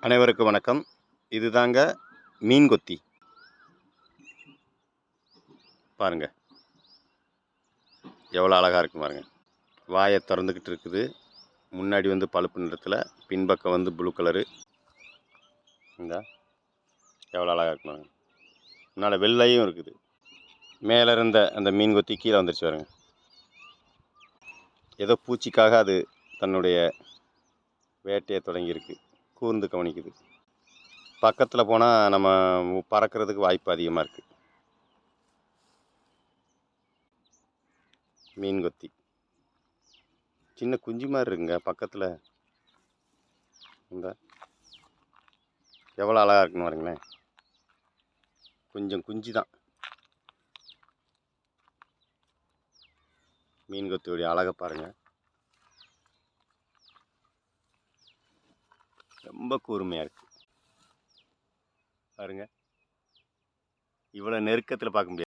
அனைவருக்கும் வணக்கம். இதுதாங்க மீன் கொத்தி. பாருங்க, எவ்வளோ அழகாக இருக்கு பாருங்க. வாயை திறந்துக்கிட்டு இருக்குது. முன்னாடி வந்து பழுப்பு நிறத்தில், பின்பக்கம் வந்து ப்ளூ கலரு. இந்த எவ்வளோ அழகாக இருக்கு பாருங்க. முன்னால் வெள்ளையும் இருக்குது. மேலே இருந்த அந்த மீன் கொத்தி கீழே வந்துருச்சு பாருங்க. ஏதோ பூச்சிக்காக அது தன்னுடைய வேட்டையை தொடங்கியிருக்கு. கூர்ந்து கவனிக்குது. பக்கத்தில் போனால் நம்ம பறக்கிறதுக்கு வாய்ப்பு அதிகமாக இருக்குது. மீன் கொத்தி சின்ன குஞ்சு மாதிரி இருக்குங்க. பக்கத்தில் இந்த எவ்வளோ அழகாக இருக்குன்னு பாருங்களேன். கொஞ்சம் குஞ்சு தான். மீன் கொத்தியோடைய அழகை பாருங்கள். ரொம்ப கூர்மையாக இருக்குது பாருங்கள். இவ்வளோ நெருக்கத்தில் பார்க்க முடியாது.